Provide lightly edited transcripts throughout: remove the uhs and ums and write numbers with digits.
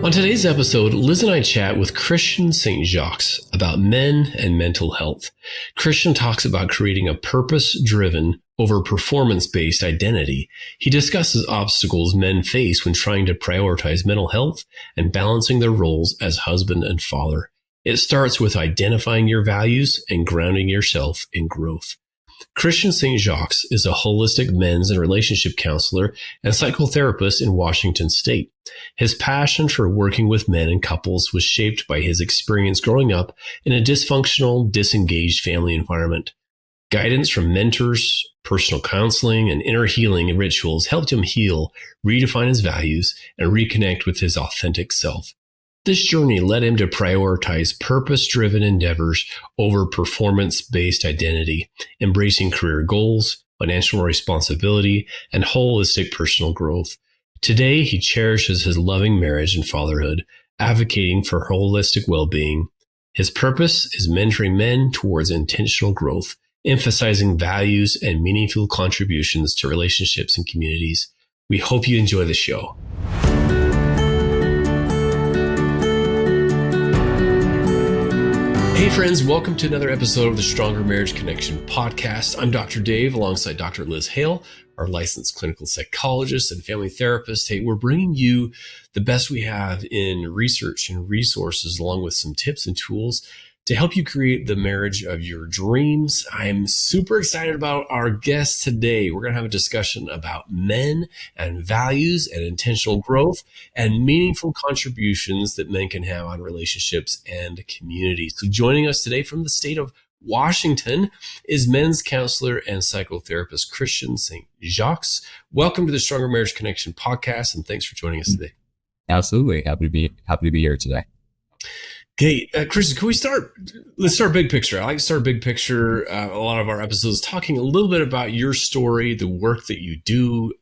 On today's episode, Liz and I chat with Christian St. Jacques about men and mental health. Christian talks about creating a purpose-driven over performance-based identity. He discusses obstacles men face when trying to prioritize mental health and balancing their roles as husband and father. It starts with identifying your values and grounding yourself in growth. Christian St. Jacques is a holistic men's and relationship counselor and psychotherapist in Washington State. His passion for working with men and couples was shaped by his experience growing up in a dysfunctional, disengaged family environment. Guidance from mentors, personal counseling, and inner healing rituals helped him heal, redefine his values, and reconnect with his authentic self. This journey led him to prioritize purpose-driven endeavors over performance-based identity, embracing career goals, financial responsibility, and holistic personal growth. Today, he cherishes his loving marriage and fatherhood, advocating for holistic well-being. His purpose is mentoring men towards intentional growth, emphasizing values and meaningful contributions to relationships and communities. We hope you enjoy the show. Hey friends, welcome to another episode of the Stronger Marriage Connection podcast. I'm Dr. Dave alongside Dr. Liz Hale, our licensed clinical psychologist and family therapist. Hey, we're bringing you the best we have in research and resources along with some tips and tools to help you create the marriage of your dreams. I'm super excited about our guest today. We're going to have a discussion about men and values and intentional growth and meaningful contributions that men can have on relationships and communities. So joining us today from the state of Washington is men's counselor and psychotherapist Christian St. Jacques. Welcome to the Stronger Marriage Connection podcast, and thanks for joining us today. Absolutely. Happy to be here today. Okay, Christian, can we start? Let's start big picture. I like to start big picture. A lot of our episodes talking a little bit about your story, the work that you do.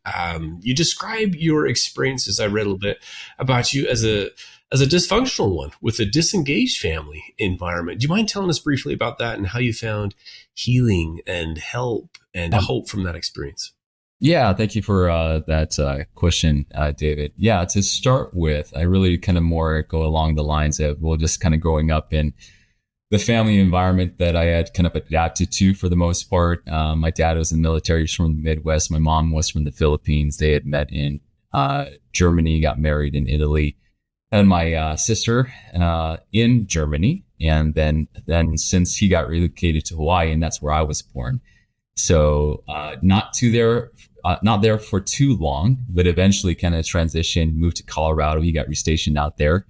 You describe your experiences. I read a little bit about you as a dysfunctional one with a disengaged family environment. Do you mind telling us briefly about that and how you found healing and help and hope from that experience? Yeah, thank you for that question, David. Yeah, to start with, I really kind of more go along the lines of, well, just kind of growing up in the family environment that I had kind of adapted to for the most part. My dad was in the military, he's from the Midwest. My mom was from the Philippines. They had met in Germany, got married in Italy, and my sister in Germany. And then since he got relocated to Hawaii, and that's where I was born. So not there for too long, but eventually kind of transitioned, moved to Colorado. He got restationed out there,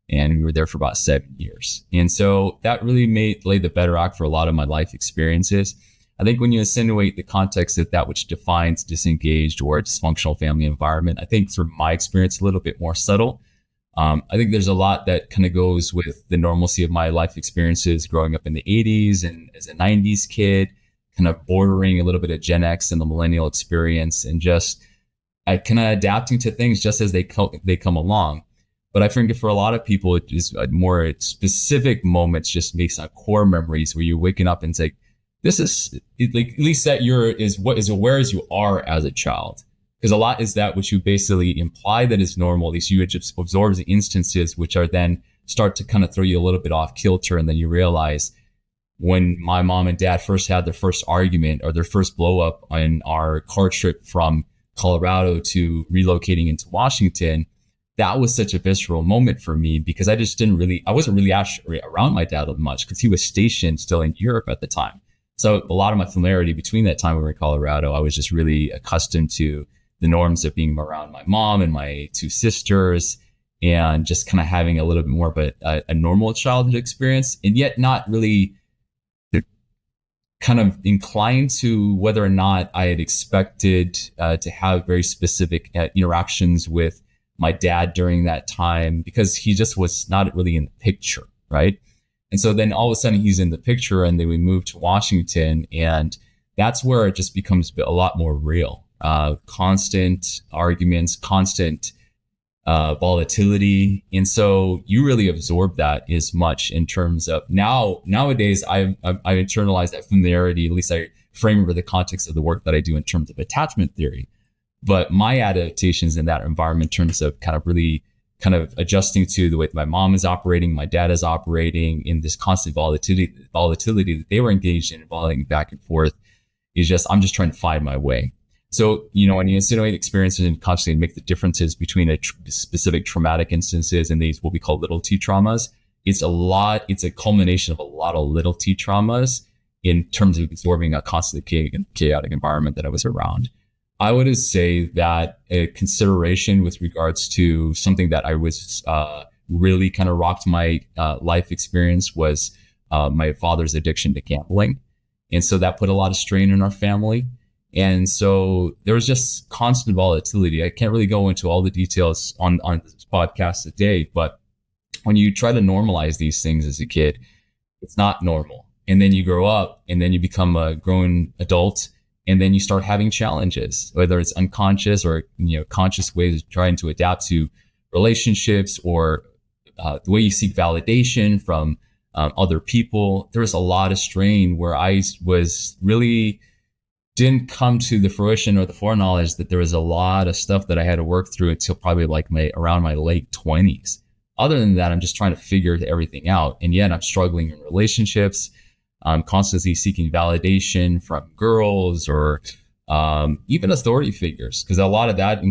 and we were there for about 7 years. And so that really laid the bedrock for a lot of my life experiences. I think when you insinuate the context of that which defines disengaged or a dysfunctional family environment, I think from my experience, a little bit more subtle. I think there's a lot that kind of goes with the normalcy of my life experiences growing up in the 80s and as a 90s kid, kind of bordering a little bit of Gen X and the millennial experience, and just kind of adapting to things just as they come along. But I think for a lot of people, it is more specific moments, just based on core memories where you're waking up and it's like, this is like, at least that is what is aware as you are as a child. Because a lot is that which you basically imply that is normal. At least you just absorb the instances which are then start to kind of throw you a little bit off kilter, and then you realize, when my mom and dad first had their first argument or their first blow up on our car trip from Colorado to relocating into Washington, that was such a visceral moment for me because I wasn't really actually around my dad much because he was stationed still in Europe at the time. So a lot of my familiarity between that time we were in Colorado, I was just really accustomed to the norms of being around my mom and my two sisters and just kind of having a little bit more of a normal childhood experience, and yet not really kind of inclined to whether or not I had expected to have very specific interactions with my dad during that time, because he just was not really in the picture, right? And so then all of a sudden he's in the picture, and then we moved to Washington, and that's where it just becomes a lot more real. Constant arguments, constant volatility. And so you really absorb that as much in terms of nowadays I internalize that familiarity, at least I frame it for the context of the work that I do in terms of attachment theory. But my adaptations in that environment in terms of kind of really kind of adjusting to the way that my mom is operating, my dad is operating, in this constant volatility that they were engaged in, evolving back and forth. I'm just trying to find my way. So, when you insinuate experiences and consciously make the differences between specific traumatic instances and these, what we call little T traumas, it's a culmination of a lot of little T traumas in terms of absorbing a constantly chaotic environment that I was around. I would say that a consideration with regards to something that I was really kind of rocked my life experience was my father's addiction to gambling. And so that put a lot of strain in our family. And so there was just constant volatility. I can't really go into all the details on this podcast today, but when you try to normalize these things as a kid, it's not normal. And then you grow up and then you become a grown adult, and then you start having challenges, whether it's unconscious or conscious ways of trying to adapt to relationships, or the way you seek validation from other people. There was a lot of strain where I was really didn't come to the fruition or the foreknowledge that there was a lot of stuff that I had to work through until probably like around my late 20s. Other than that, I'm just trying to figure everything out. And yet I'm struggling in relationships. I'm constantly seeking validation from girls or even authority figures, because a lot of that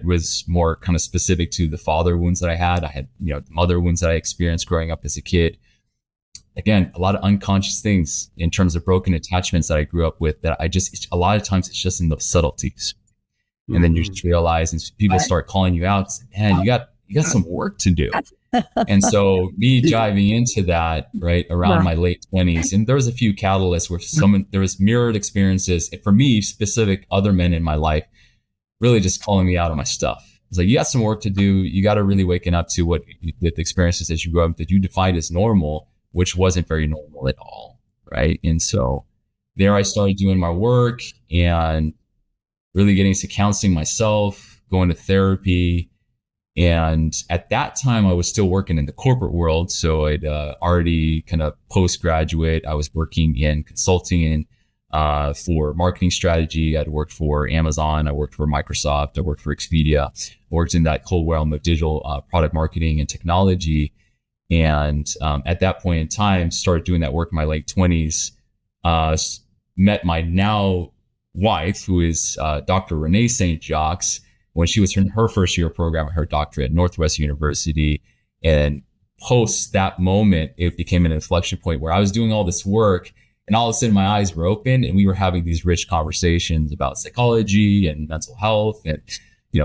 was more kind of specific to the father wounds that I had. I had, mother wounds that I experienced growing up as a kid. Again, a lot of unconscious things in terms of broken attachments that I grew up with that a lot of times it's just in those subtleties. Mm-hmm. And then you just realize, and people start calling you out, man, you got some work to do. And so me diving into that right around my late 20s, and there was a few catalysts where there was mirrored experiences for me, specific other men in my life, really just calling me out on my stuff. It's like, you got some work to do. You got to really waken up to the experiences as you grow up that you defined as normal, which wasn't very normal at all. Right. And so there I started doing my work and really getting into counseling myself, going to therapy. And at that time, I was still working in the corporate world. So I'd already kind of postgraduate. I was working in consulting and for marketing strategy. I'd worked for Amazon. I worked for Microsoft. I worked for Expedia. I worked in that whole realm of digital product marketing and technology. And at that point in time, started doing that work in my late 20s, met my now wife, who is Dr. Renee St. Jacques, when she was in her first year program, her doctorate at Northwest University. And post that moment, it became an inflection point where I was doing all this work, and all of a sudden my eyes were open and we were having these rich conversations about psychology and mental health and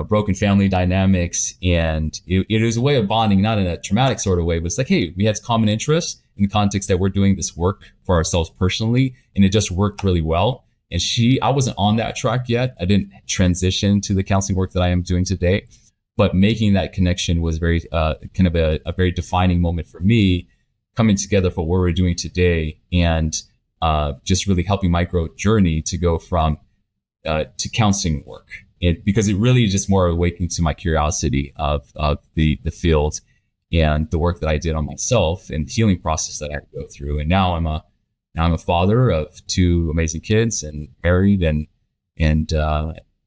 broken family dynamics. And it was a way of bonding, not in a traumatic sort of way, but it's like, hey, we had common interests in the context that we're doing this work for ourselves personally. And it just worked really well. And I wasn't on that track yet. I didn't transition to the counseling work that I am doing today, but making that connection was very kind of a very defining moment for me, coming together for what we're doing today, and just really helping my growth journey to go from to counseling work. Because it really just more awakened to my curiosity of the field and the work that I did on myself and the healing process that I had to go through. And now I'm a father of 2 amazing kids and married and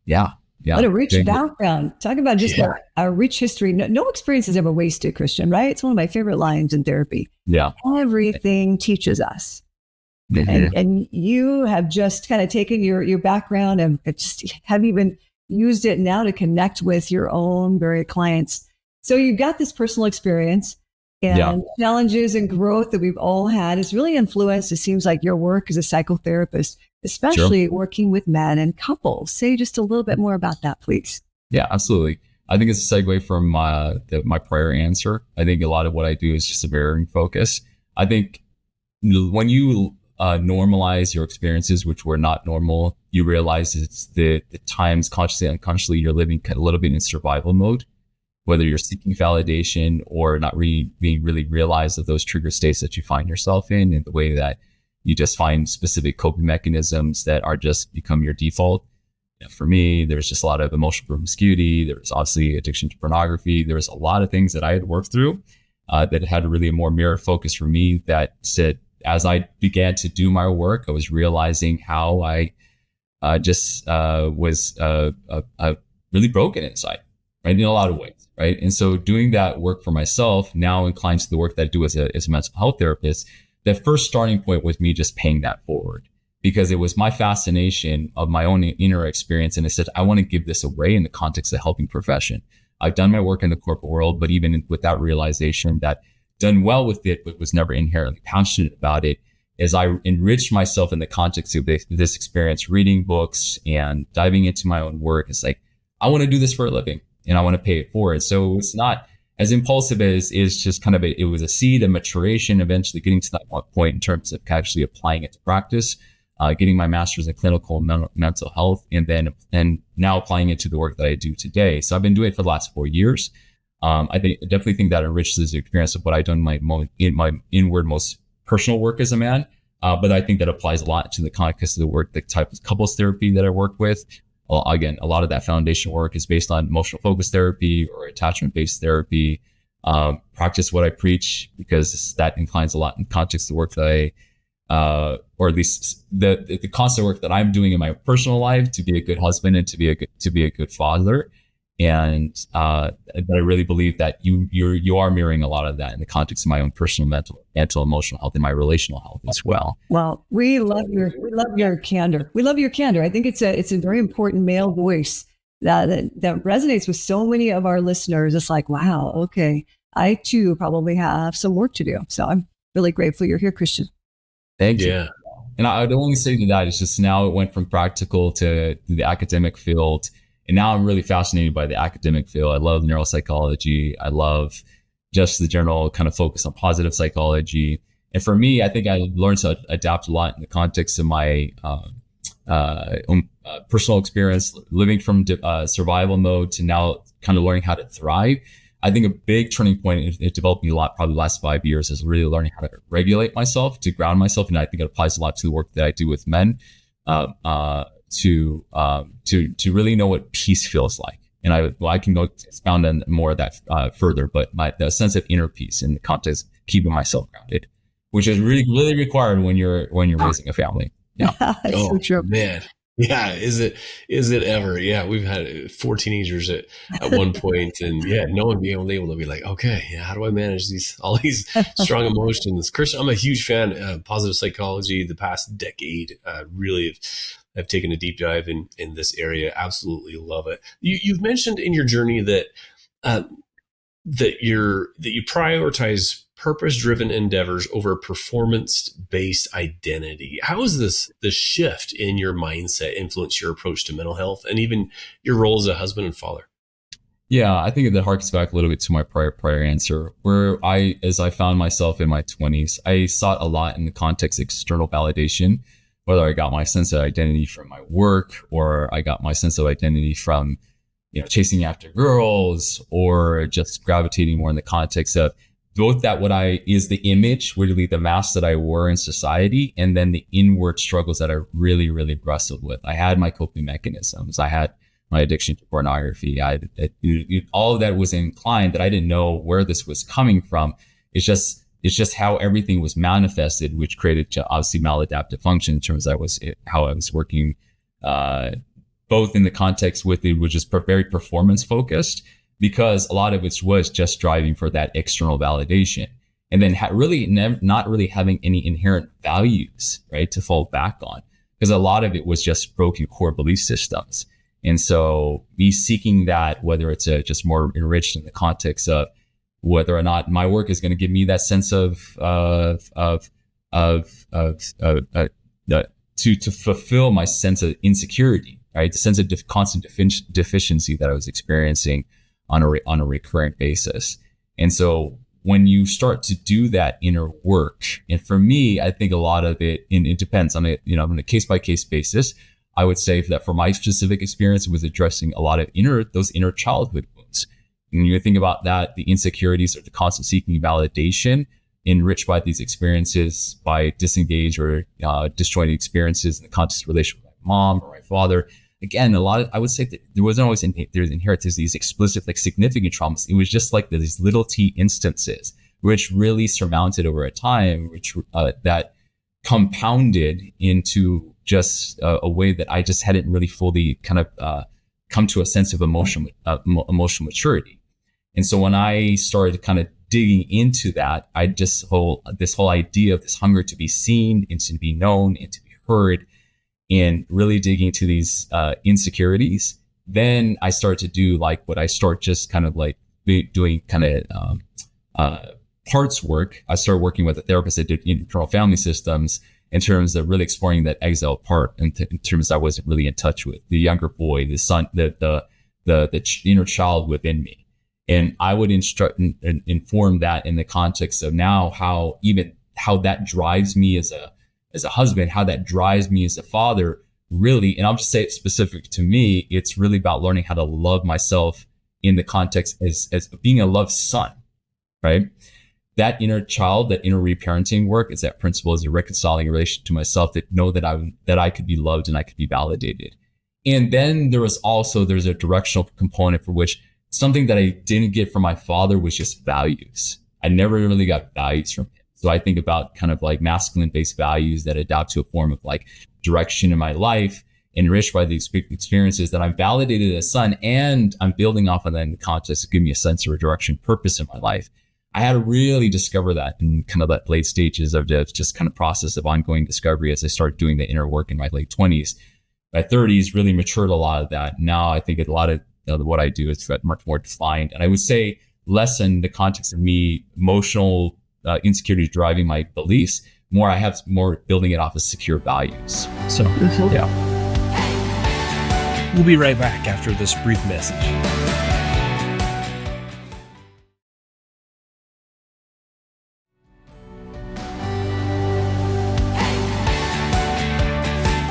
yeah. What a rich background. Talk about just a rich history. No experience is ever wasted, Christian, right? It's one of my favorite lines in therapy. Yeah. Everything teaches us. Mm-hmm. And you have just kind of taken your background and just have even used it now to connect with your own very clients. So you've got this personal experience and challenges and growth that we've all had has really influenced, it seems like, your work as a psychotherapist, especially working with men and couples. Say just a little bit more about that, please. Yeah, absolutely. I think it's a segue from my prior answer. I think a lot of what I do is just a mirroring focus. I think when you normalize your experiences, which were not normal, you realize it's the times consciously and unconsciously you're living a little bit in survival mode, whether you're seeking validation or not being really realized of those trigger states that you find yourself in, and the way that you just find specific coping mechanisms that are just become your default. For me, there's just a lot of emotional promiscuity. There was obviously addiction to pornography. There was a lot of things that I had worked through that had really a more mirror focus for me, that said, as I began to do my work, I was realizing how I was really broken inside. right? In a lot of ways, right? And so doing that work for myself now inclines to the work that I do as a mental health therapist. The first starting point was me just paying that forward, because it was my fascination of my own inner experience. And I said, I want to give this away in the context of the helping profession. I've done my work in the corporate world, but even with that realization that done well with it, but was never inherently passionate about it, as I enriched myself in the context of this experience, reading books and diving into my own work. It's like, I want to do this for a living and I want to pay it forward. So it's not as impulsive as is just kind of it was a seed of maturation, eventually getting to that point in terms of actually applying it to practice, getting my master's in clinical mental health, and now applying it to the work that I do today. So I've been doing it for the last 4 years. I definitely think that enriches the experience of what I've done in my inward most personal work as a man. But I think that applies a lot to the context of the work, the type of couples therapy that I work with. Well, again, a lot of that foundational work is based on emotional focus therapy or attachment-based therapy. Practice what I preach, because that inclines a lot in context of the work that or at least the constant work that I'm doing in my personal life to be a good husband and to be a good father. And but I really believe that you are mirroring a lot of that in the context of my own personal mental, emotional health, and my relational health as well. Well, we love your candor. We love your candor. I think it's a very important male voice that resonates with so many of our listeners. It's like, wow, okay, I too probably have some work to do. So I'm really grateful you're here, Christian. Thank you. And I'd only say to that, it's just now it went from practical to the academic field. And now I'm really fascinated by the academic field. I love neuropsychology. I love just the general kind of focus on positive psychology. And for me, I think I learned to adapt a lot in the context of my personal experience, living from survival mode to now kind of learning how to thrive. I think a big turning point, it developed me a lot, probably the last 5 years, is really learning how to regulate myself, to ground myself. And I think it applies a lot to the work that I do with men. To really know what peace feels like. And I can go expound on more of that further, but the sense of inner peace in the context of keeping myself grounded, which is really, really required when you're raising a family. Yeah. So true. Man. Yeah. Is it ever? Yeah. We've had 4 teenagers at one point, and no one being able to be like, okay, how do I manage all these strong emotions? Christian, I'm a huge fan of positive psychology. The past decade, really have taken a deep dive in this area. Absolutely love it. You've mentioned in your journey that you prioritize purpose-driven endeavors over performance-based identity. How has the shift in your mindset influenced your approach to mental health and even your role as a husband and father? Yeah, I think that harkens back a little bit to my prior answer, where as I found myself in my 20s, I sought a lot in the context of external validation, whether I got my sense of identity from my work or I got my sense of identity from, chasing after girls, or just gravitating more in the context of both that is the image, really the mask that I wore in society, and then the inward struggles that I really, really wrestled with. I had my coping mechanisms. I had my addiction to pornography. All of that was inclined that I didn't know where this was coming from. It's just how everything was manifested, which created obviously maladaptive function in terms of how I was working, both in the context with it, which is very performance focused, because a lot of it was just driving for that external validation, and then not really having any inherent values, right, to fall back on, because a lot of it was just broken core belief systems. And so me seeking that, whether it's just more enriched in the context of whether or not my work is going to give me that sense to fulfill my sense of insecurity, right? The sense of constant deficiency that I was experiencing on a recurrent basis. And so when you start to do that inner work, and for me, I think a lot of it, and it depends on on a case by case basis. I would say that for my specific experience, it was addressing a lot of those inner childhood wounds. And you think about that, the insecurities or the constant seeking validation enriched by these experiences, by disengage or disjointed experiences in the context of relation with my mom or my father. Again, I would say that there wasn't always there's inherited these explicit, significant traumas. It was just these little t instances, which really surmounted over a time, which that compounded into just a way that I just hadn't really fully kind of come to a sense of emotional maturity. And so when I started kind of digging into that, this whole idea of this hunger to be seen and to be known and to be heard, and really digging into these insecurities, then I started to do like what I start just kind of like doing kind of parts work. I started working with a therapist that did internal family systems in terms of really exploring that exiled part, in terms I wasn't really in touch with the younger boy, the son, the inner child within me. And I would instruct and inform that in the context of now how that drives me as a husband, how that drives me as a father, really. And I'll just say it specific to me. It's really about learning how to love myself in the context as being a loved son, right? That inner child, that inner reparenting work is that principle, is a reconciling relation to myself, that know that I could be loved and I could be validated. And then there's a directional component for which something that I didn't get from my father was just values. I never really got values from him. So I think about kind of like masculine based values that adapt to a form of like direction in my life, enriched by the experiences that I'm validated as a son, and I'm building off of that in the context to give me a sense of a direction, purpose in my life. I had to really discover that in kind of that late stages of the just kind of process of ongoing discovery as I started doing the inner work in my late 20s. My 30s really matured a lot of that. Now I think a lot of what I do is much more defined. And I would say less in the context of me emotional insecurity driving my beliefs. I have more building it off of secure values. So, yeah. We'll be right back after this brief message.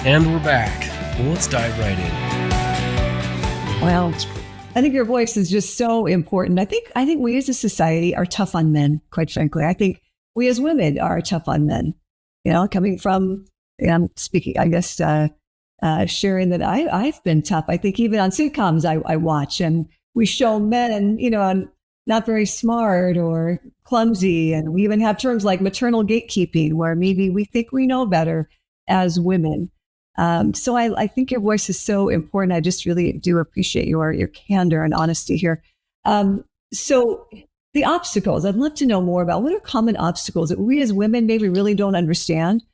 And we're back. Well, let's dive right in. Well, I think your voice is just so important. I think we as a society are tough on men, quite frankly. I think we as women are tough on men. You know, coming from, I'm speaking, I guess, sharing that I've been tough. I think even on sitcoms I watch, and we show men, you know, not very smart or clumsy. And we even have terms like maternal gatekeeping, where maybe we think we know better as women. So I think your voice is so important. I just really do appreciate your candor and honesty here. So the obstacles, I'd love to know more about. What are common obstacles that we as women maybe really don't understand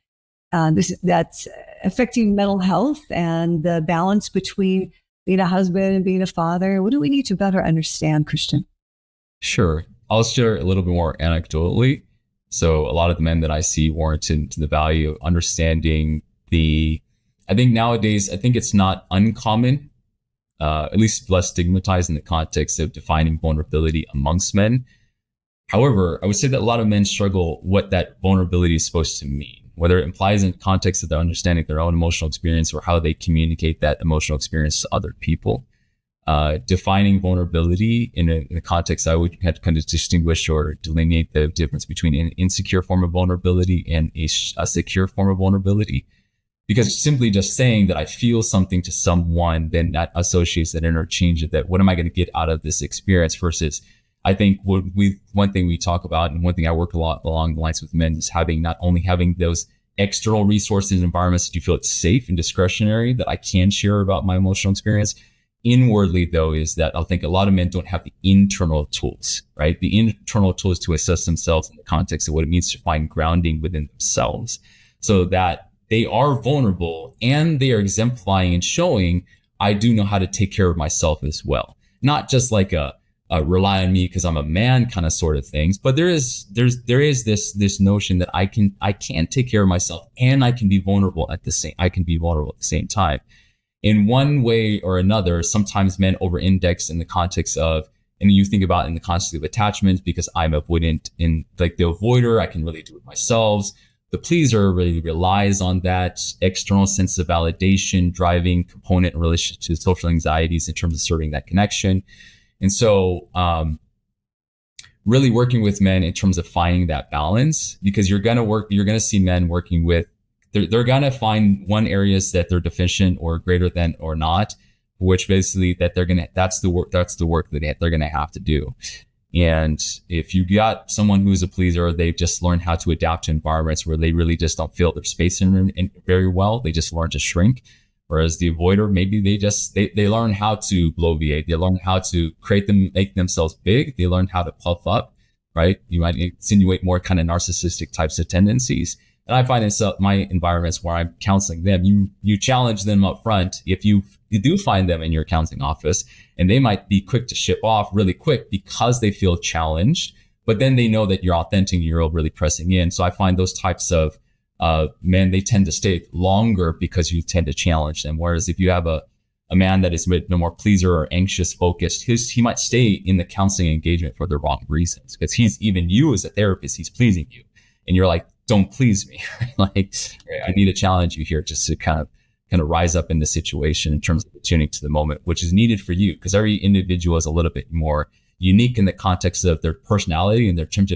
that's affecting mental health and the balance between being a husband and being a father? What do we need to better understand, Christian? Sure. I'll share a little bit more anecdotally. So a lot of the men that I see warrant into the value of understanding I think nowadays, I think it's not uncommon, at least less stigmatized in the context of defining vulnerability amongst men. However, I would say that a lot of men struggle what that vulnerability is supposed to mean, whether it implies in the context of their understanding their own emotional experience or how they communicate that emotional experience to other people. Defining vulnerability in a context, I would have to kind of distinguish or delineate the difference between an insecure form of vulnerability and a secure form of vulnerability. Because simply just saying that I feel something to someone, then that associates that interchange that what am I going to get out of this experience, versus I think one thing we talk about, and one thing I work a lot along the lines with men, is not only having those external resources and environments that you feel it's safe and discretionary that I can share about my emotional experience. Inwardly, though, is that I think a lot of men don't have the internal tools, right? The internal tools to assess themselves in the context of what it means to find grounding within themselves, so that they are vulnerable and they are exemplifying and showing I do know how to take care of myself as well. Not just like a rely on me because I'm a man kind of sort of things, but there is this notion that I can take care of myself and I can be vulnerable at the same time. In one way or another, sometimes men over-index in the context of, and you think about in the context of attachment, because I'm avoidant in like the avoider, I can really do it myself. The pleaser really relies on that external sense of validation, driving component in relation to social anxieties in terms of serving that connection. And so really working with men in terms of finding that balance, because you're going to see men working with, they're going to find one areas that they're deficient or greater than or not, which basically that's the work that they're going to have to do. And if you got someone who's a pleaser, they've just learned how to adapt to environments where they really just don't feel their space in very well. They just learn to shrink. Whereas the avoider, maybe they learn how to bloviate, they learn how to make themselves big, they learn how to puff up, right? You might insinuate more kind of narcissistic types of tendencies. And I find in my environments where I'm counseling them, you challenge them up front. If you do find them in your counseling office, and they might be quick to ship off really quick because they feel challenged, but then they know that you're authentic, you're really pressing in. So I find those types of men, they tend to stay longer because you tend to challenge them. Whereas if you have a man that is a bit more pleaser or anxious focused, he might stay in the counseling engagement for the wrong reasons, because even you as a therapist, he's pleasing you. And you're like, don't please me. Like, I need to challenge you here just to kind of rise up in the situation in terms of tuning to the moment, which is needed for you, because every individual is a little bit more unique in the context of their personality and their terms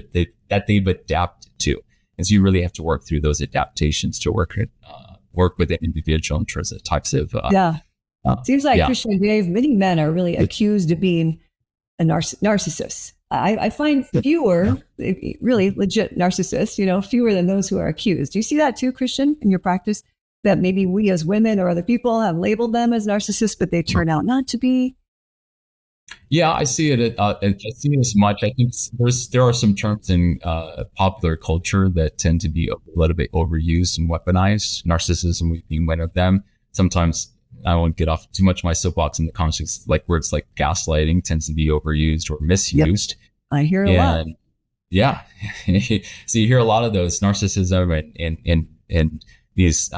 that they've adapted to. And so you really have to work through those adaptations to work with an individual in terms of types of. Seems like Christian and Dave, many men are really accused of being a narcissist. I find fewer, really legit narcissists, fewer than those who are accused. Do you see that too, Christian, in your practice? That maybe we as women or other people have labeled them as narcissists, but they turn out not to be? Yeah, I see it. I see it as much. I think there are some terms in popular culture that tend to be a little bit overused and weaponized. Narcissism being one of them. Sometimes I won't get off too much my soapbox in the context, like words like gaslighting tends to be overused or misused. Yep. I hear a lot. Yeah, so you hear a lot of those narcissism and these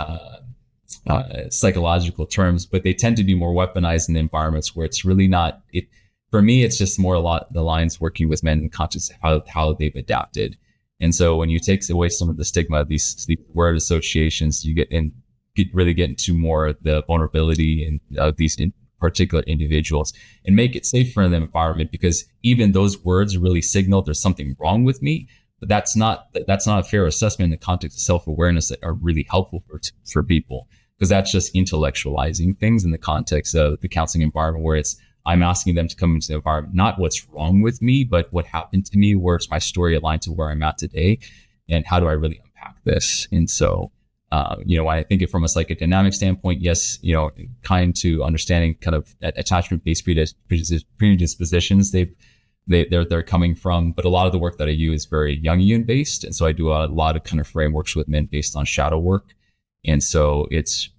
psychological terms, but they tend to be more weaponized in environments where it's really not it. For me, it's just more the lines working with men in the context of how they've adapted. And so when you take away some of the stigma of these word associations, you get into more of the vulnerability of these particular individuals, and make it safe for the environment, because even those words really signal there's something wrong with me. But that's not a fair assessment in the context of self-awareness that are really helpful for people, because that's just intellectualizing things in the context of the counseling environment, where I'm asking them to come into the environment, not what's wrong with me, but what happened to me, where's my story aligned to where I'm at today, and how do I really unpack this? And so, when I think it from a psychodynamic standpoint, yes, kind to understanding kind of attachment-based predispositions they're coming from, but a lot of the work that I do is very Jungian based, and so I do a lot of kind of frameworks with men based on shadow work. And so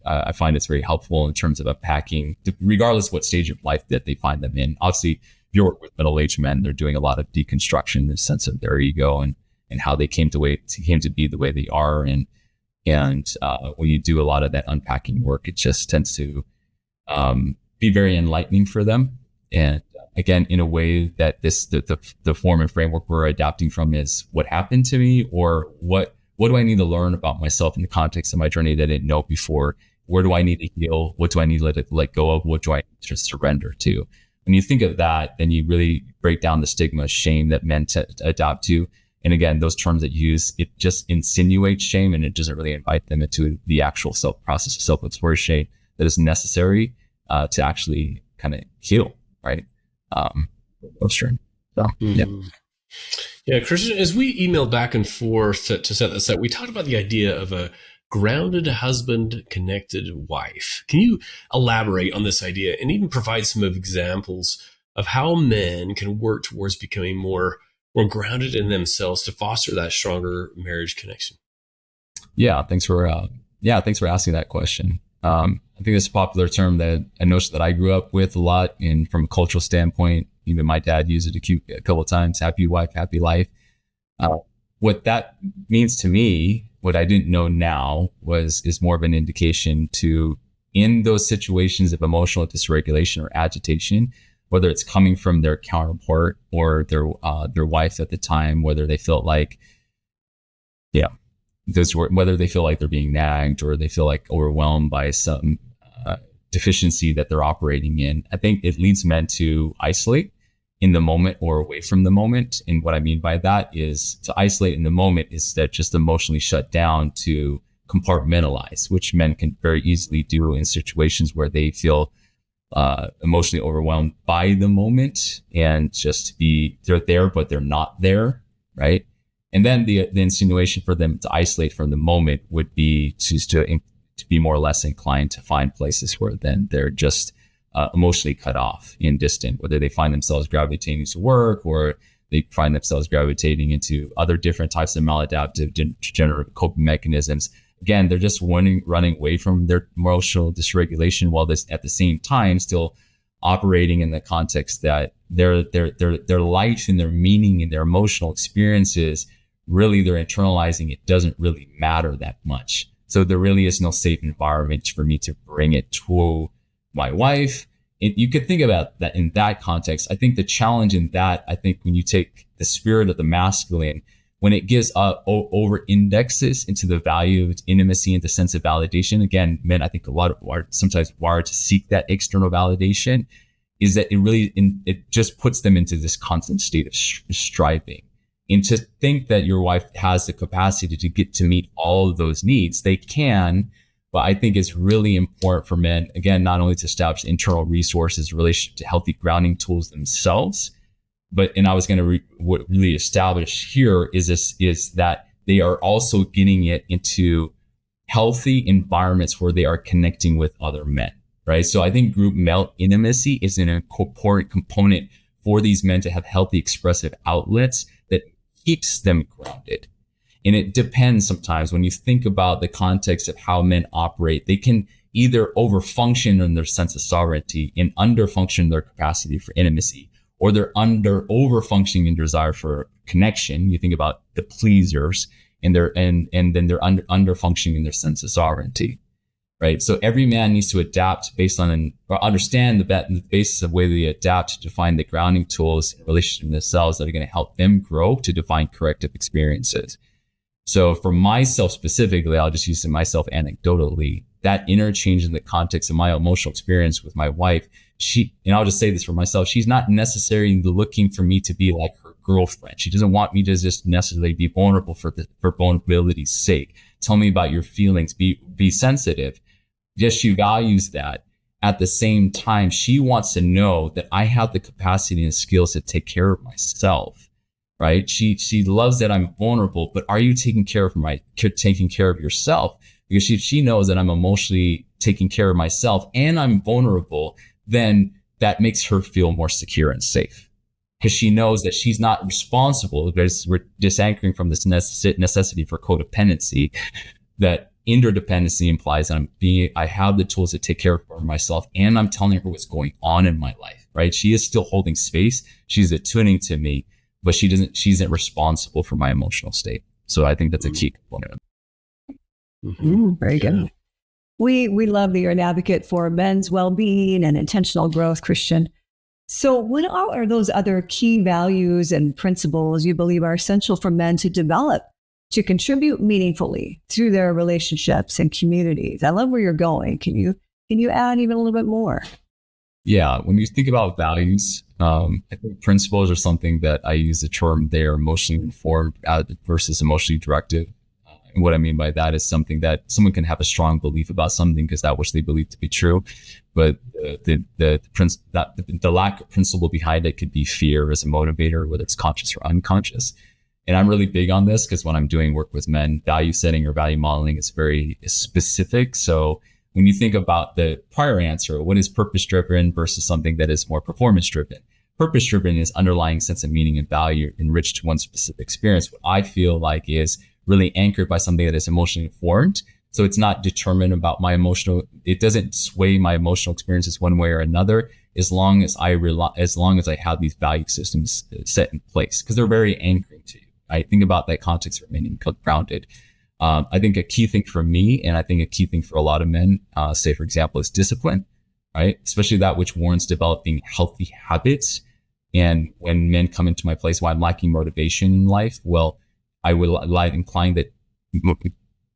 I find it's very helpful in terms of unpacking, regardless of what stage of life that they find them in. Obviously, if you work with middle-aged men, they're doing a lot of deconstruction in the sense of their ego and how they came to be the way they are. And when you do a lot of that unpacking work, it just tends to be very enlightening for them. And again, in a way that the form and framework we're adapting from is what happened to me, or what do I need to learn about myself in the context of my journey that I didn't know before? Where do I need to heal? What do I need to let go of? What do I need to surrender to? When you think of that, then you really break down the stigma of shame that men adopt to. And again, those terms that you use, it just insinuates shame, and it doesn't really invite them into the actual process of self-exploration that is necessary to actually kind of heal, right? So, yeah. Yeah, Christian, as we emailed back and forth to set this up, we talked about the idea of a grounded husband, connected wife. Can you elaborate on this idea and even provide some examples of how men can work towards becoming more grounded in themselves to foster that stronger marriage connection? Yeah, thanks for asking that question. I think it's a popular term that a notion that I grew up with a lot, and from a cultural standpoint, even my dad used it a couple of times: happy wife, happy life. What that means to me, what I didn't know now, is more of an indication to, in those situations of emotional dysregulation or agitation, whether it's coming from their counterpart or their wife at the time, whether they feel like, whether they feel like they're being nagged or they feel like overwhelmed by some deficiency that they're operating in. I think it leads men to isolate in the moment or away from the moment. And what I mean by that is, to isolate in the moment is that just emotionally shut down, to compartmentalize, which men can very easily do in situations where they feel emotionally overwhelmed by the moment, and just they're there, but they're not there, right? And then the insinuation for them to isolate from the moment would be to to be more or less inclined to find places where then they're just emotionally cut off and distant, whether they find themselves gravitating to work or they find themselves gravitating into other different types of maladaptive degenerative coping mechanisms. Again, they're just running away from their emotional dysregulation while this at the same time still operating in the context that their life and their meaning and their emotional experiences, really they're internalizing it doesn't really matter that much. So there really is no safe environment for me to bring it to my wife. You could think about that in that context. I think the challenge in that, I think when you take the spirit of the masculine, when it gives over indexes into the value of intimacy and the sense of validation, again, men, I think a lot of are sometimes wired to seek that external validation, is that it just puts them into this constant state of striving. And to think that your wife has the capacity to get to meet all of those needs, they can. But I think it's really important for men, again, not only to establish internal resources in relation to healthy grounding tools themselves, and I was going to really establish here is that they are also getting it into healthy environments where they are connecting with other men, right? So I think group male intimacy is an important component for these men to have healthy expressive outlets that keeps them grounded. And it depends sometimes when you think about the context of how men operate, they can either overfunction in their sense of sovereignty and underfunction their capacity for intimacy, or they're overfunctioning in desire for connection. You think about the pleasers and then they're underfunctioning in their sense of sovereignty, right? So every man needs to adapt based on or understand the basis of way they adapt to find the grounding tools in relation to themselves that are going to help them grow to define corrective experiences. So for myself specifically, I'll just use myself anecdotally, that interchange in the context of my emotional experience with my wife, and I'll just say this for myself, she's not necessarily looking for me to be like her girlfriend. She doesn't want me to just necessarily be vulnerable for vulnerability's sake. Tell me about your feelings, be sensitive. Yes, she values that. At the same time, she wants to know that I have the capacity and skills to take care of myself. Right? She loves that I'm vulnerable, but are you taking care of yourself? Because she knows that I'm emotionally taking care of myself and I'm vulnerable, then that makes her feel more secure and safe. Because she knows that she's not responsible, because we're disanchoring from this necessity for codependency, that interdependency implies that I have the tools to take care of myself and I'm telling her what's going on in my life, right? She is still holding space. She's attuning to me, but she isn't responsible for my emotional state. So I think that's a key component. Very good. We love that you're an advocate for men's well-being and intentional growth, Christian. So what are those other key values and principles you believe are essential for men to develop to contribute meaningfully through their relationships and communities? I love where you're going. Can you add even a little bit more? Yeah, when you think about values, I think principles are something that I use the term they are emotionally informed versus emotionally directive. And what I mean by that is something that someone can have a strong belief about something because that which they believe to be true, but the lack of principle behind it could be fear as a motivator, whether it's conscious or unconscious. And I'm really big on this because when I'm doing work with men, value setting or value modeling is very specific. So when you think about the prior answer, what is purpose-driven versus something that is more performance-driven? Purpose-driven is underlying sense of meaning and value enriched to one specific experience. What I feel like is really anchored by something that is emotionally informed. So it's not determined about it doesn't sway my emotional experiences one way or another, as long as I have these value systems set in place, because they're very anchoring to you. I think about that context remaining grounded. I think a key thing for me, and I think a key thing for a lot of men, say for example, is discipline, right? Especially that which warrants developing healthy habits. And when men come into my place while I'm lacking motivation in life, well, I would incline that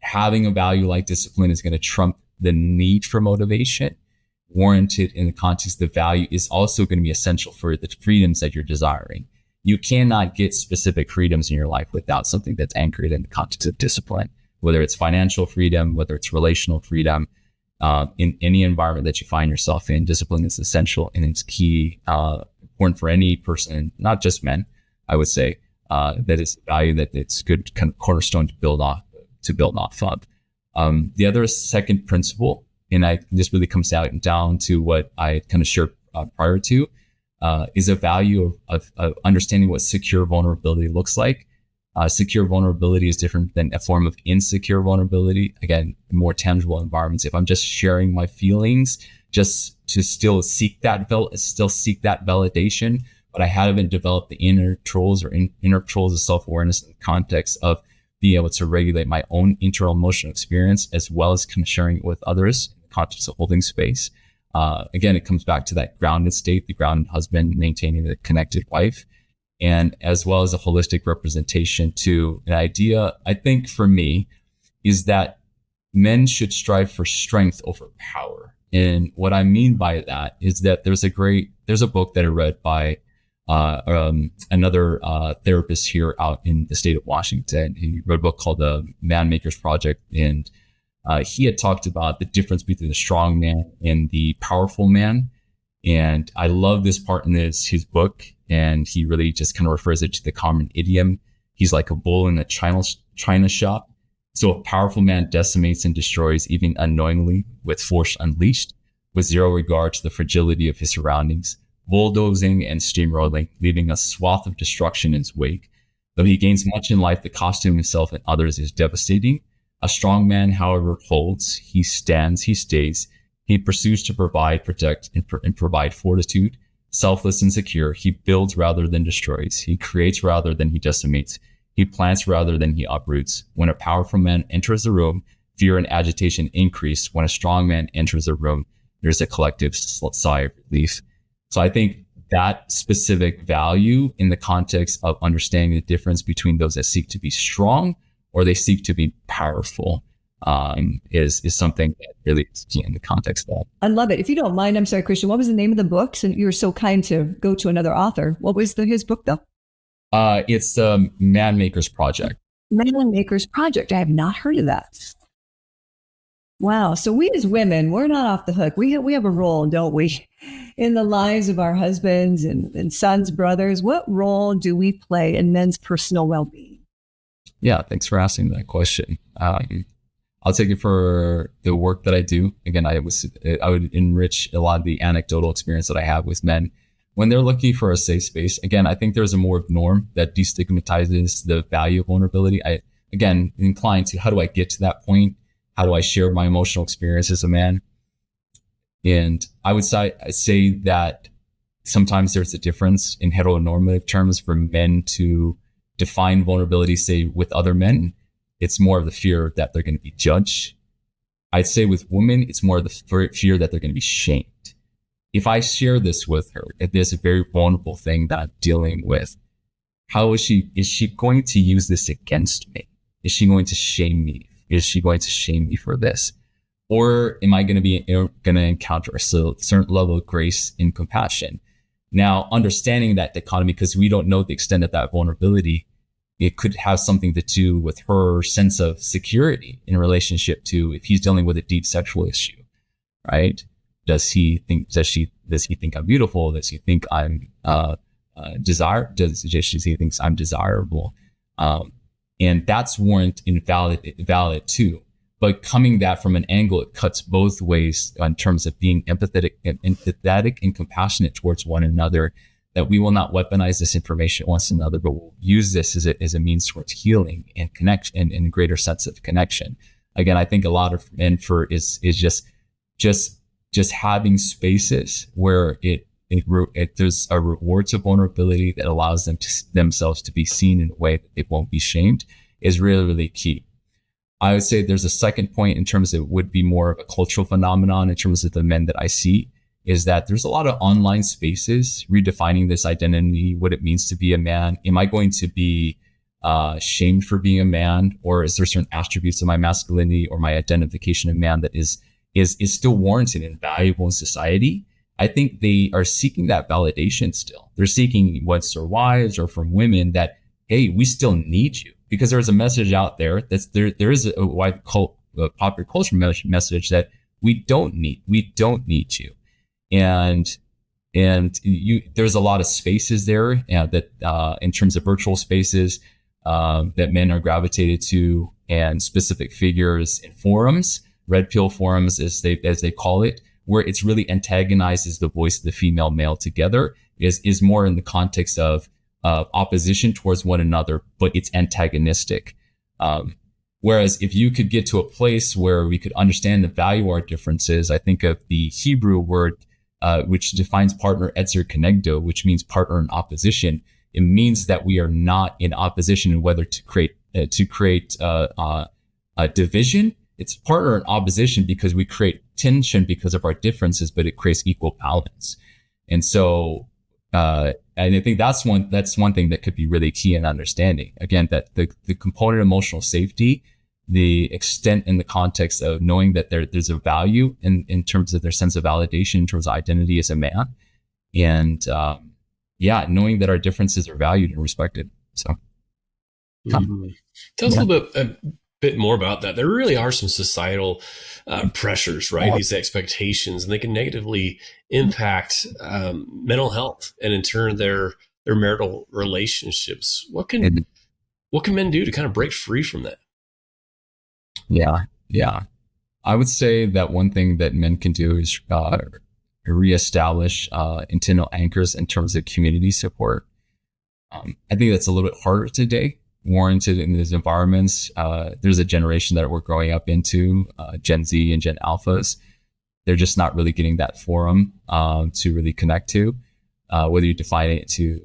having a value like discipline is going to trump the need for motivation. Warranted in the context of value is also going to be essential for the freedoms that you're desiring. You cannot get specific freedoms in your life without something that's anchored in the context of discipline, whether it's financial freedom, whether it's relational freedom, in any environment that you find yourself in. Discipline is essential and it's key, important for any person, not just men, I would say, that is a value that it's good kind of cornerstone to build off of. The other second principle, and this really comes down to what I kind of shared prior to, is a value of understanding what secure vulnerability looks like. Secure vulnerability is different than a form of insecure vulnerability. Again, more tangible environments. If I'm just sharing my feelings, just to still seek that validation, but I haven't developed the inner controls of self-awareness in the context of being able to regulate my own internal emotional experience, as well as kind of sharing it with others in the context of holding space. Again, it comes back to that grounded state, the grounded husband maintaining the connected wife, and as well as a holistic representation to an idea, I think for me, is that men should strive for strength over power. And what I mean by that is that there's a book that I read by another therapist here out in the state of Washington. He wrote a book called The Man Maker's Project, and he had talked about the difference between the strong man and the powerful man. And I love this part in his book, and he really just kind of refers it to the common idiom. He's like a bull in a china shop. So a powerful man decimates and destroys even unknowingly with force unleashed, with zero regard to the fragility of his surroundings, bulldozing and steamrolling, leaving a swath of destruction in his wake. Though he gains much in life, the cost to himself and others is devastating. A strong man, however, holds, he stands, he stays. He pursues to provide, protect, and provide fortitude. Selfless and secure, he builds rather than destroys. He creates rather than he decimates. He plants rather than he uproots. When a powerful man enters the room, fear and agitation increase. When a strong man enters the room, there's a collective sigh of relief. So I think that specific value in the context of understanding the difference between those that seek to be strong or they seek to be powerful is something that really is key in the context of that. I love it. If you don't mind, I'm sorry, Christian, what was the name of the book? So you were so kind to go to another author. What was his book though? It's the Man Maker's Project. Man Maker's Project. I have not heard of that. Wow. So we as women, we're not off the hook. We have a role, don't we, in the lives of our husbands and sons, brothers. What role do we play in men's personal well-being? Yeah, thanks for asking that question. I'll take it for the work that I do. Again, I would enrich a lot of the anecdotal experience that I have with men when they're looking for a safe space. Again, I think there's a more norm that destigmatizes the value of vulnerability. I, again, inclined to how do I get to that point? How do I share my emotional experience as a man? And I would say that sometimes there's a difference in heteronormative terms for men to define vulnerability, say, with other men. It's more of the fear that they're going to be judged. I'd say with women, it's more of the fear that they're going to be shamed. If I share this with her, if there's a very vulnerable thing that I'm dealing with, how is she going to use this against me? Is she going to shame me? Is she going to shame me for this? Or am I going to encounter a certain level of grace and compassion? Now, understanding that dichotomy, because we don't know the extent of that vulnerability, it could have something to do with her sense of security in relationship to if he's dealing with a deep sexual issue, right? Does he think I'm beautiful? Does he think I'm Does she thinks I'm desirable? And that's warrant valid too. But coming that from an angle, it cuts both ways in terms of being empathetic and compassionate towards one another, that we will not weaponize this information against another, but we'll use this as a means towards healing and connection and a greater sense of connection. Again, I think a lot of men is just having spaces where there's a reward to vulnerability that allows them themselves to be seen in a way that they won't be shamed is really, really key. I would say there's a second point in terms of it would be more of a cultural phenomenon in terms of the men that I see, is that there's a lot of online spaces redefining this identity, what it means to be a man. Am I going to be shamed for being a man, or is there certain attributes of my masculinity or my identification of man that is still warranted and valuable in society? I think they are seeking that validation still. They're seeking what's their wives or from women that, hey, we still need you, because there's a message out there there is a wide popular culture message that we don't need you. And there's a lot of spaces there that in terms of virtual spaces, that men are gravitated to, and specific figures in forums, red pill forums as they call it, where it's really antagonizes the voice of the female male together, is more in the context of opposition towards one another, but it's antagonistic. Whereas if you could get to a place where we could understand and value our differences, I think of the Hebrew word, which defines partner etzer kenegdo, which means partner in opposition. It means that we are not in opposition in whether to create a division. It's partner in opposition because we create tension because of our differences, but it creates equal balance. And so, and I think that's one thing that could be really key in understanding. Again, that the component of emotional safety, the extent and the context of knowing that there's a value in terms of their sense of validation, in terms of identity as a man, and knowing that our differences are valued and respected. So, tell us a bit more about that. There really are some societal pressures, right? These expectations, and they can negatively impact mental health, and in turn their marital relationships. What can men do to kind of break free from that? Yeah. I would say that one thing that men can do is reestablish internal anchors in terms of community support. I think that's a little bit harder today, warranted in these environments. There's a generation that we're growing up into, Gen Z and Gen Alphas. They're just not really getting that forum to really connect to, whether you define it to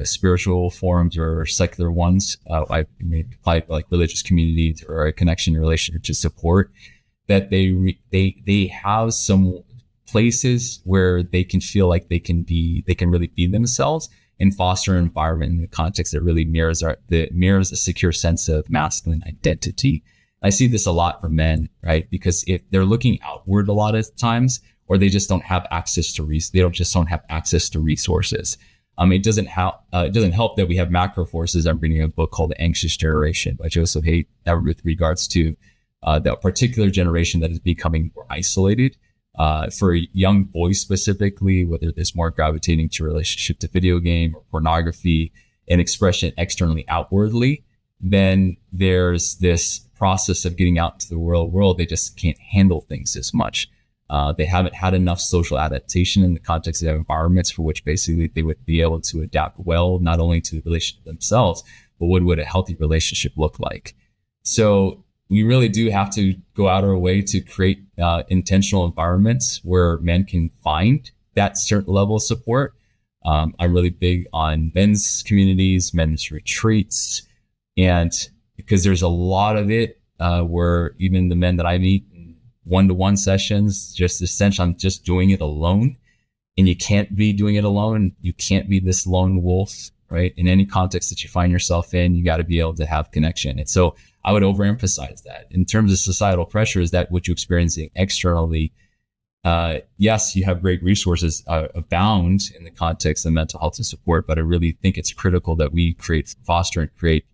spiritual forums or secular ones. I may apply like religious communities or a connection relationship to support, that they have some places where they can feel like they can really be themselves and foster an environment in the context that really mirrors a secure sense of masculine identity. I see this a lot for men, right? Because if they're looking outward a lot of times, or they just don't have access to resources. It doesn't help that we have macro forces. I'm reading a book called The Anxious Generation by Joseph Hale, with regards to that particular generation that is becoming more isolated. For young boys specifically, whether there's more gravitating to relationship to video game or pornography and expression externally outwardly, then there's this process of getting out into the real world. They just can't handle things as much. They haven't had enough social adaptation in the context of environments for which basically they would be able to adapt well, not only to the relationship themselves, but what would a healthy relationship look like? So we really do have to go out of our way to create intentional environments where men can find that certain level of support. I'm really big on men's communities, men's retreats, and because there's a lot of it where even the men that I meet in one-to-one sessions, just essentially I'm just doing it alone, and you can't be doing it alone. You can't be this lone wolf, right? In any context that you find yourself in, you got to be able to have connection. And so I would overemphasize that. In terms of societal pressure, is that what you're experiencing externally? Yes, you have great resources abound in the context of mental health and support, but I really think it's critical that we foster and create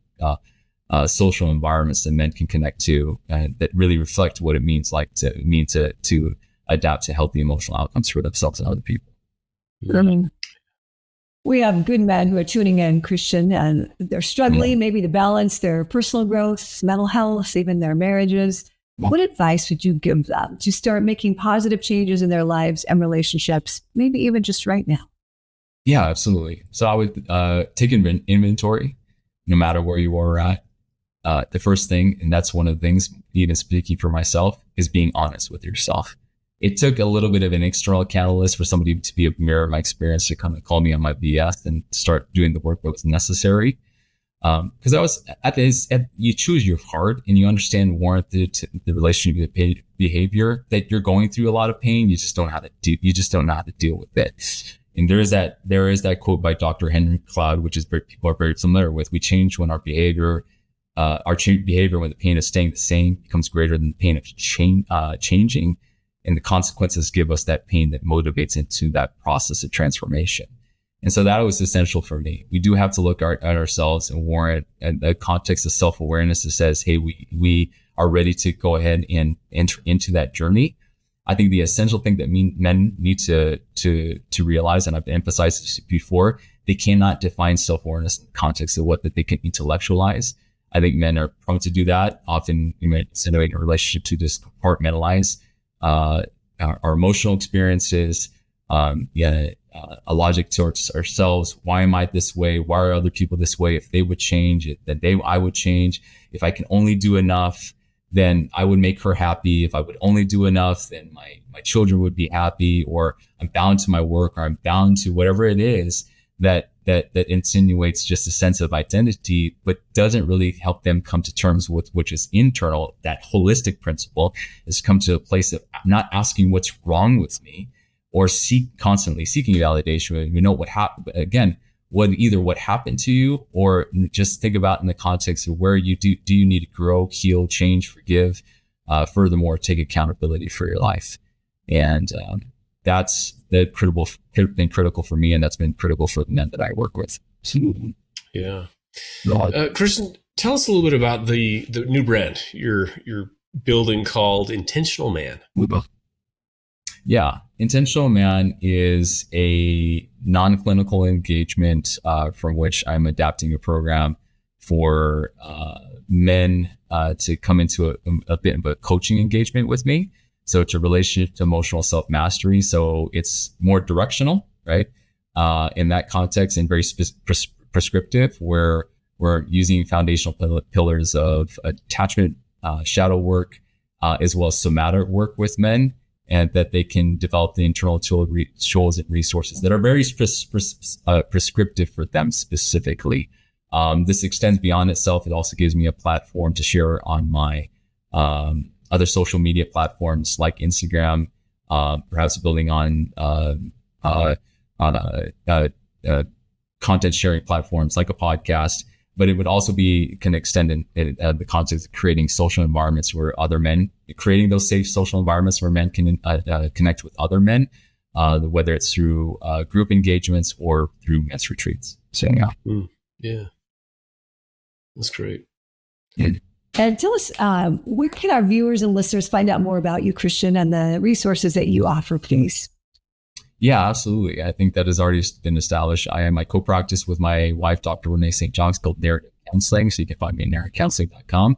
social environments that men can connect to, that really reflect what it means to adapt to healthy emotional outcomes for themselves and other people. We have good men who are tuning in, Christian, and they're struggling maybe to balance their personal growth, mental health, even their marriages. What advice would you give them to start making positive changes in their lives and relationships, maybe even just right now? Yeah, absolutely. So I would take inventory, no matter where you are at. The first thing, and that's one of the things, even speaking for myself, is being honest with yourself. It took a little bit of an external catalyst for somebody to be a mirror of my experience, to come and call me on my BS and start doing the work that was necessary. Because I was you choose your heart and you understand warranted the relationship behavior that you're going through a lot of pain. You just don't know how to deal with it. And there is that quote by Dr. Henry Cloud, which is people are very familiar with. We change when our behavior when the pain of staying the same becomes greater than the pain of changing. And the consequences give us that pain that motivates into that process of transformation. And so that was essential for me. We do have to look at ourselves and warrant a context of self-awareness that says, hey, we are ready to go ahead and enter into that journey. I think the essential thing that men need to realize, and I've emphasized this before, they cannot define self-awareness in the context of what that they can intellectualize. I think men are prone to do that. Often we might insinuate in a relationship to just compartmentalize our emotional experiences, a logic towards ourselves. Why am I this way? Why are other people this way? If they would change, I would change. If I can only do enough, then I would make her happy. If I would only do enough, then my children would be happy, or I'm bound to my work, or I'm bound to whatever it is that insinuates just a sense of identity, but doesn't really help them come to terms with which is internal. That holistic principle is come to a place of not asking what's wrong with me, or constantly seeking validation. You know what happened again, what happened to you, or just think about in the context of where you do you need to grow, heal, change, forgive, furthermore, take accountability for your life. And that's been critical for me, and that's been critical for the men that I work with. Yeah. Christian, tell us a little bit about the new brand you're building called Intentional Man. Yeah. Intentional Man is a non-clinical engagement from which I'm adapting a program for men to come into a bit of a coaching engagement with me. So it's a relationship to emotional self-mastery. So it's more directional, right? In that context, and very prescriptive, where we're using foundational pillars of attachment, shadow work, as well as somatic work with men, and that they can develop the internal tools and resources that are very prescriptive for them specifically. This extends beyond itself. It also gives me a platform to share on my other social media platforms like Instagram, perhaps building on content sharing platforms like a podcast. But it would also can extend in the context of creating social environments where other men, creating those safe social environments where men can connect with other men, whether it's through group engagements or through men's retreats. So yeah, that's great. Yeah. And tell us, where can our viewers and listeners find out more about you, Christian, and the resources that you offer, please? Yeah, absolutely. I think that has already been established. I co-practice with my wife, Dr. Renee St. Jacques, called Narrative Counseling. So you can find me at narrativecounseling.com.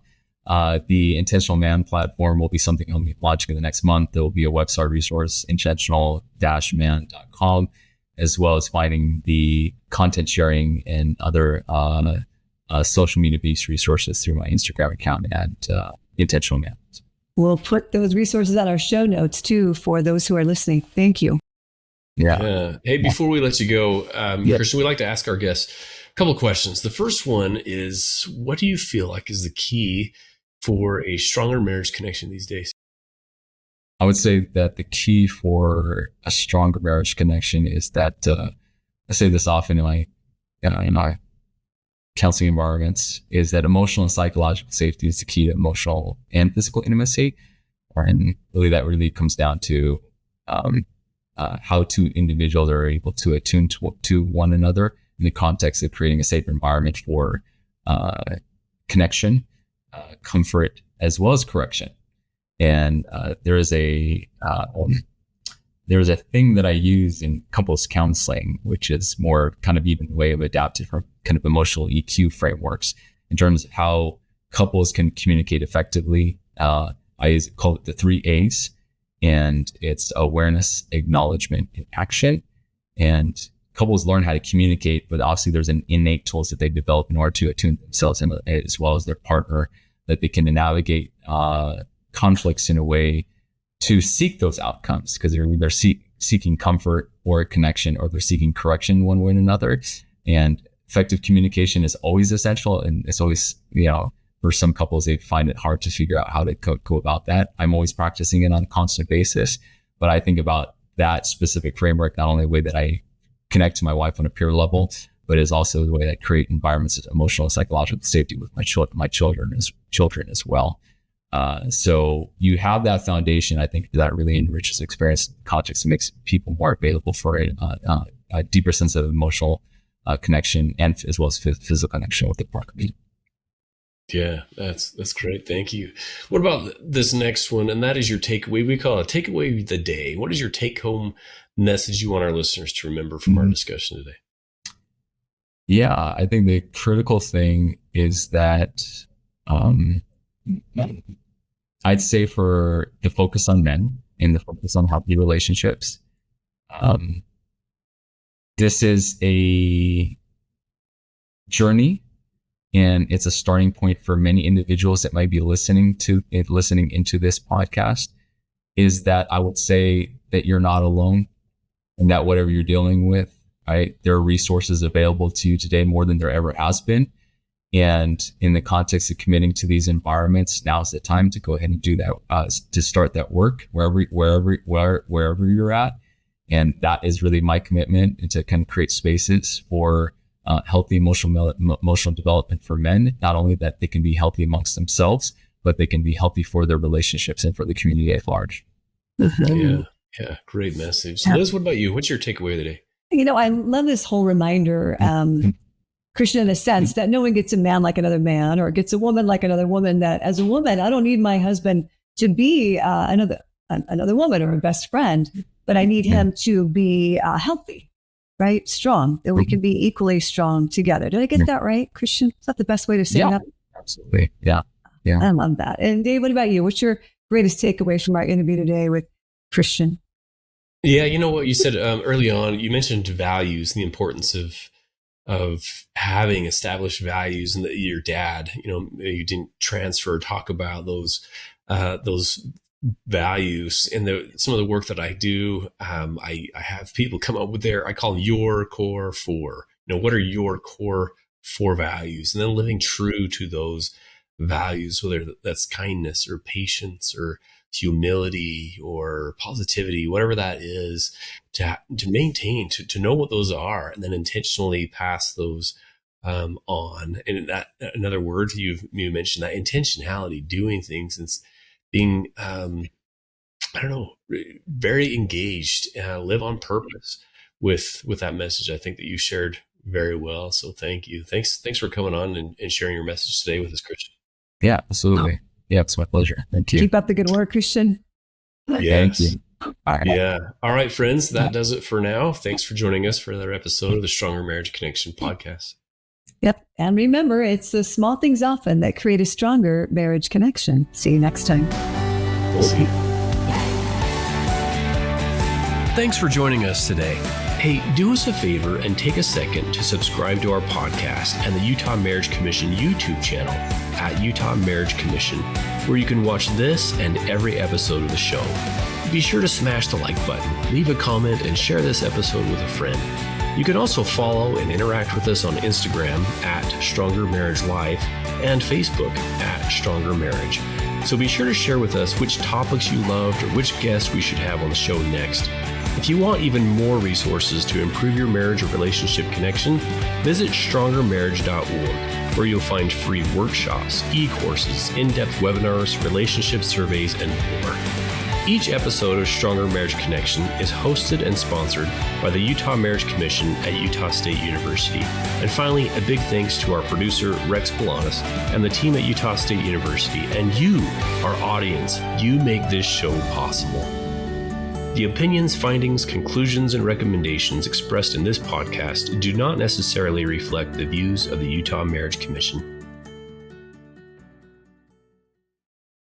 The Intentional Man platform will be something I'll be launching in the next month. There will be a website resource, intentional-man.com, as well as finding the content sharing and other social media-based resources through my Instagram account at Intentional Man. We'll put those resources on our show notes too for those who are listening. Thank you. Yeah. Hey, before we let you go, Christian, we like to ask our guests a couple of questions. The first one is, what do you feel like is the key for a stronger marriage connection these days? I would say that the key for a stronger marriage connection is that I say this often in my counseling environments, is that emotional and psychological safety is the key to emotional and physical intimacy. And really that really comes down to how two individuals are able to attune to one another in the context of creating a safe environment for connection, comfort, as well as correction. And there is a thing that I use in couples counseling, which is more kind of even way of adapted from kind of emotional EQ frameworks in terms of how couples can communicate effectively. I call it the 3 A's. And it's awareness, acknowledgement, and action. And couples learn how to communicate, but obviously there's an innate tools that they develop in order to attune themselves and as well as their partner, that they can navigate conflicts in a way to seek those outcomes, because they're either seeking comfort or connection, or they're seeking correction one way or another. And effective communication is always essential, and it's always, for some couples, they find it hard to figure out how to go about that. I'm always practicing it on a constant basis, but I think about that specific framework, not only the way that I connect to my wife on a peer level, but is also the way that I create environments of emotional and psychological safety with my children as well. So you have that foundation. I think that really enriches experience context and makes people more available for a deeper sense of emotional connection, and as well as physical connection with the partner. Yeah, that's great. Thank you. What about this next one? And that is your takeaway. We call it takeaway of the day. What is your take home message you want our listeners to remember from our discussion today? Yeah, I think the critical thing is that I'd say for the focus on men and the focus on healthy relationships. This is a journey, and it's a starting point for many individuals that might be listening into this podcast. Is that I would say that you're not alone, and that whatever you're dealing with, right, there are resources available to you today more than there ever has been. And in the context of committing to these environments, now's the time to go ahead and do that, to start that work wherever you're at. And that is really my commitment, and to kind of create spaces for healthy emotional development for men. Not only that they can be healthy amongst themselves, but they can be healthy for their relationships and for the community at large. Yeah, great message. Liz, what about you? What's your takeaway today? I love this whole reminder, Christian, in a sense that no one gets a man like another man, or gets a woman like another woman. That as a woman, I don't need my husband to be another woman or a best friend, but I need him to be healthy, right? Strong, that we can be equally strong together. Did I get that right, Christian? Is that the best way to say that? Absolutely. Yeah. I love that. And Dave, what about you? What's your greatest takeaway from our interview today with Christian? Yeah, you know what you said early on, you mentioned values and the importance of having established values, and that your dad, you didn't transfer or talk about those values. And some of the work that I do, I have people come up with I call them your core four. What are your core four values? And then living true to those values, whether that's kindness or patience or humility or positivity, whatever that is, to maintain, to know what those are, and then intentionally pass those on. And that, in other words, you mentioned that intentionality, doing things and being, very engaged, live on purpose with that message. I think that you shared very well. So thank you. Thanks for coming on and sharing your message today with us, Christian. Yeah, absolutely. Yeah, it's my pleasure. Thank you. Keep up the good work, Christian. Yes. Thank you. All right. Yeah. All right, friends, that does it for now. Thanks for joining us for another episode of the Stronger Marriage Connection podcast. Yep. And remember, it's the small things often that create a stronger marriage connection. See you next time. We'll see. Thanks for joining us today. Hey, do us a favor and take a second to subscribe to our podcast and the Utah Marriage Commission YouTube channel at Utah Marriage Commission, where you can watch this and every episode of the show. Be sure to smash the like button, leave a comment, and share this episode with a friend. You can also follow and interact with us on Instagram at Stronger Marriage Life and Facebook at Stronger Marriage. So be sure to share with us which topics you loved or which guests we should have on the show next. If you want even more resources to improve your marriage or relationship connection, visit strongermarriage.org, where you'll find free workshops, e-courses, in-depth webinars, relationship surveys, and more. Each episode of Stronger Marriage Connection is hosted and sponsored by the Utah Marriage Commission at Utah State University. And finally, a big thanks to our producer, Rex Bolanis, and the team at Utah State University, and you, our audience. You make this show possible. The opinions, findings, conclusions, and recommendations expressed in this podcast do not necessarily reflect the views of the Utah Marriage Commission.